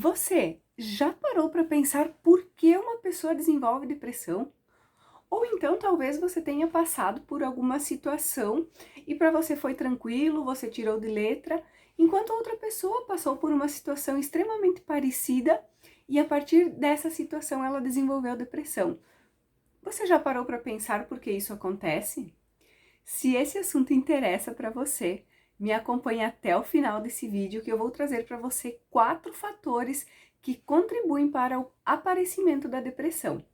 Você já parou para pensar por que uma pessoa desenvolve depressão? Ou então talvez você tenha passado por alguma situação e para você foi tranquilo, você tirou de letra, enquanto outra pessoa passou por uma situação extremamente parecida e a partir dessa situação ela desenvolveu depressão. Você já parou para pensar por que isso acontece? Se esse assunto interessa para você, me acompanhe até o final desse vídeo que eu vou trazer para você 4 fatores que contribuem para o aparecimento da depressão.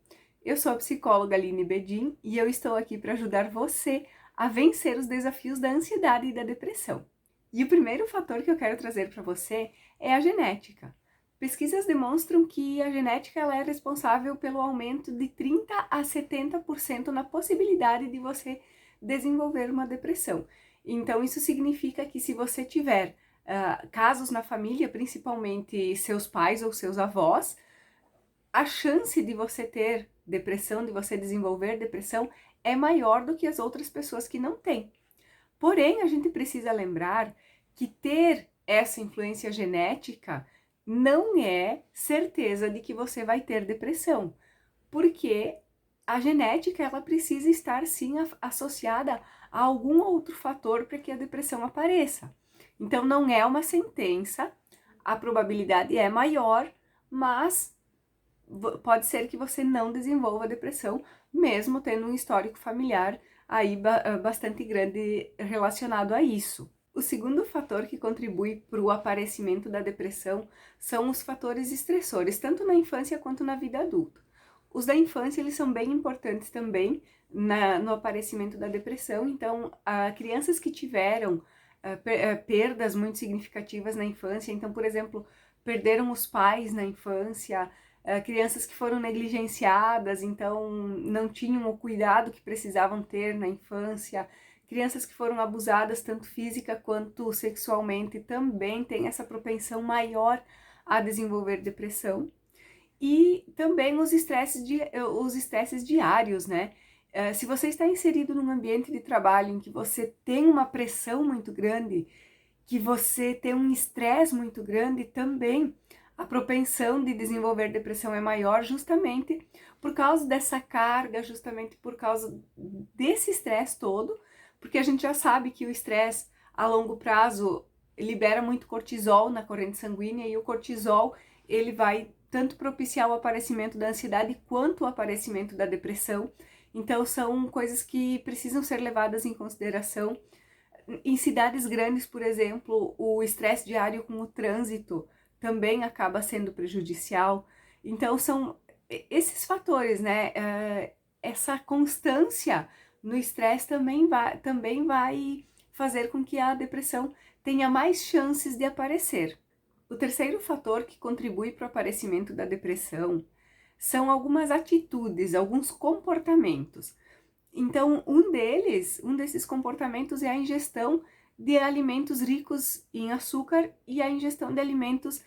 Eu sou a psicóloga Aline Bedin e eu estou aqui para ajudar você a vencer os desafios da ansiedade e da depressão. E o primeiro fator que eu quero trazer para você é a genética. Pesquisas demonstram que a genética ela é responsável pelo aumento de 30 a 70% na possibilidade de você desenvolver uma depressão. Então, isso significa que se você tiver casos na família, principalmente seus pais ou seus avós, a chance de você ter depressão, de você desenvolver depressão, é maior do que as outras pessoas que não têm. Porém, a gente precisa lembrar que ter essa influência genética não é certeza de que você vai ter depressão, porque a genética ela precisa estar sim associada a algum outro fator para que a depressão apareça. Então não é uma sentença, a probabilidade é maior, mas pode ser que você não desenvolva depressão, mesmo tendo um histórico familiar aí bastante grande relacionado a isso. O segundo fator que contribui para o aparecimento da depressão são os fatores estressores, tanto na infância quanto na vida adulta. Os da infância, eles são bem importantes também no aparecimento da depressão, então, crianças que tiveram perdas muito significativas na infância, então, por exemplo, perderam os pais na infância, crianças que foram negligenciadas, então não tinham o cuidado que precisavam ter na infância, crianças que foram abusadas tanto física quanto sexualmente também têm essa propensão maior a desenvolver depressão. E também os estresses diários, né? Se você está inserido num ambiente de trabalho em que você tem uma pressão muito grande, que você tem um estresse muito grande, também a propensão de desenvolver depressão é maior justamente por causa dessa carga, justamente por causa desse estresse todo, porque a gente já sabe que o estresse a longo prazo libera muito cortisol na corrente sanguínea e o cortisol ele vai tanto propiciar o aparecimento da ansiedade quanto o aparecimento da depressão. Então são coisas que precisam ser levadas em consideração. Em cidades grandes, por exemplo, o estresse diário com o trânsito também acaba sendo prejudicial. Então, são esses fatores, né? Essa constância no estresse também vai fazer com que a depressão tenha mais chances de aparecer. O terceiro fator que contribui para o aparecimento da depressão são algumas atitudes, alguns comportamentos. Então, um desses comportamentos é a ingestão de alimentos ricos em açúcar e a ingestão de alimentos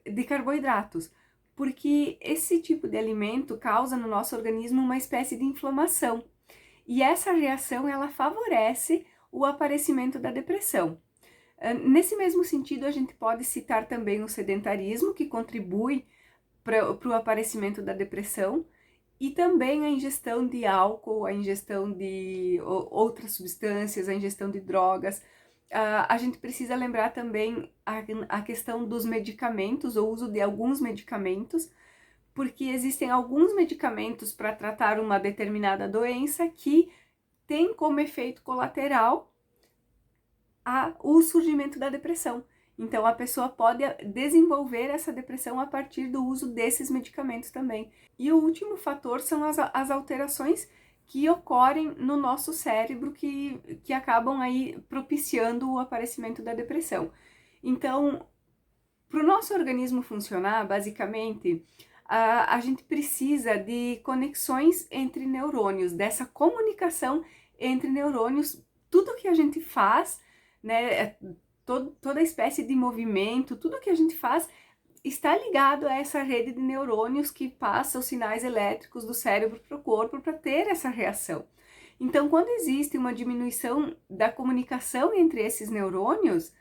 de carboidratos, porque esse tipo de alimento causa no nosso organismo uma espécie de inflamação, e essa reação ela favorece o aparecimento da depressão. Nesse mesmo sentido, a gente pode citar também o sedentarismo, que contribui para o aparecimento da depressão, e também a ingestão de álcool, a ingestão de outras substâncias, a ingestão de drogas. A gente precisa lembrar também a questão dos medicamentos, o uso de alguns medicamentos, porque existem alguns medicamentos para tratar uma determinada doença que tem como efeito colateral o surgimento da depressão. Então, a pessoa pode desenvolver essa depressão a partir do uso desses medicamentos também. E o último fator são as alterações que ocorrem no nosso cérebro que acabam aí propiciando o aparecimento da depressão. Então, para o nosso organismo funcionar, basicamente, a gente precisa de conexões entre neurônios, dessa comunicação entre neurônios. Tudo que a gente faz, né, toda espécie de movimento, tudo que a gente faz está ligado a essa rede de neurônios que passa os sinais elétricos do cérebro para o corpo para ter essa reação. Então, quando existe uma diminuição da comunicação entre esses neurônios,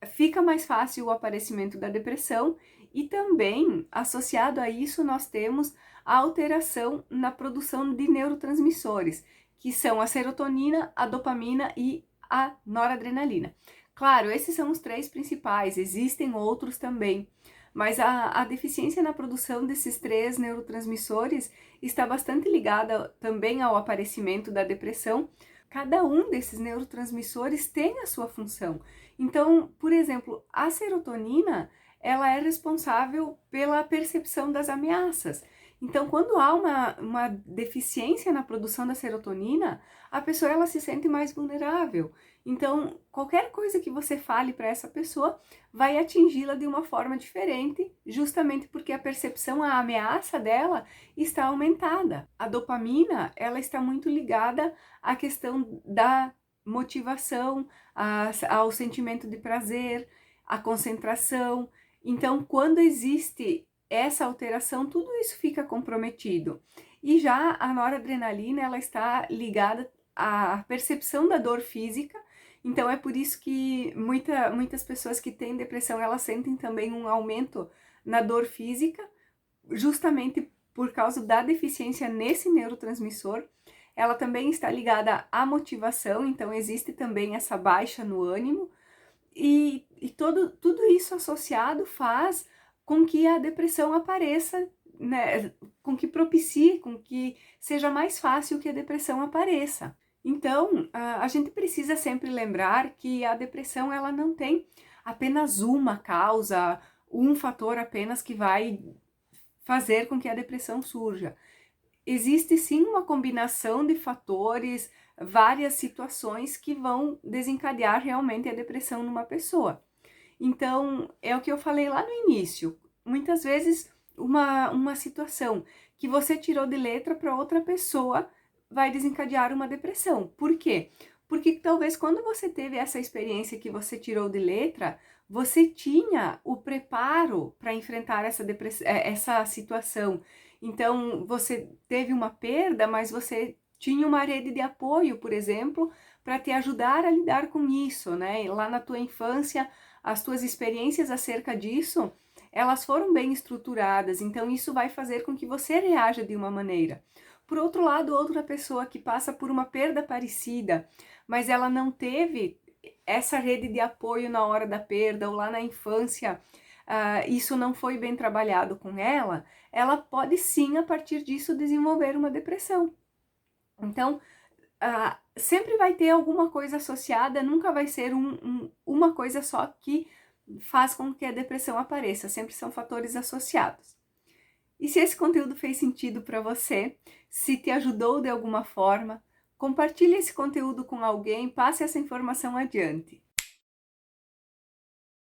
fica mais fácil o aparecimento da depressão e também, associado a isso, nós temos a alteração na produção de neurotransmissores, que são a serotonina, a dopamina e a noradrenalina. Claro, esses são os três principais, existem outros também, mas a deficiência na produção desses três neurotransmissores está bastante ligada também ao aparecimento da depressão. Cada um desses neurotransmissores tem a sua função. Então, por exemplo, a serotonina, ela é responsável pela percepção das ameaças. Então, quando há uma deficiência na produção da serotonina, a pessoa ela se sente mais vulnerável. Então, qualquer coisa que você fale para essa pessoa vai atingi-la de uma forma diferente, justamente porque a percepção, a ameaça dela está aumentada. A dopamina, ela está muito ligada à questão da motivação, ao sentimento de prazer, à concentração. Então, quando existe essa alteração, tudo isso fica comprometido. E já a noradrenalina, ela está ligada à percepção da dor física, então é por isso que muitas pessoas que têm depressão, elas sentem também um aumento na dor física, justamente por causa da deficiência nesse neurotransmissor. Ela também está ligada à motivação, então existe também essa baixa no ânimo, e tudo isso associado faz com que a depressão apareça, né, com que propicie, com que seja mais fácil que a depressão apareça. Então, a gente precisa sempre lembrar que a depressão ela não tem apenas uma causa, um fator apenas que vai fazer com que a depressão surja. Existe sim uma combinação de fatores, várias situações que vão desencadear realmente a depressão numa pessoa. Então, é o que eu falei lá no início. Muitas vezes, uma situação que você tirou de letra para outra pessoa vai desencadear uma depressão. Por quê? Porque talvez quando você teve essa experiência que você tirou de letra, você tinha o preparo para enfrentar essa situação. Então, você teve uma perda, mas você tinha uma rede de apoio, por exemplo, para te ajudar a lidar com isso, né? E lá na tua infância, as tuas experiências acerca disso, elas foram bem estruturadas, então isso vai fazer com que você reaja de uma maneira. Por outro lado, outra pessoa que passa por uma perda parecida, mas ela não teve essa rede de apoio na hora da perda ou lá na infância, isso não foi bem trabalhado com ela, ela pode sim, a partir disso, desenvolver uma depressão. Então, sempre vai ter alguma coisa associada, nunca vai ser uma coisa só que faz com que a depressão apareça, sempre são fatores associados. E se esse conteúdo fez sentido para você, se te ajudou de alguma forma, compartilhe esse conteúdo com alguém, passe essa informação adiante.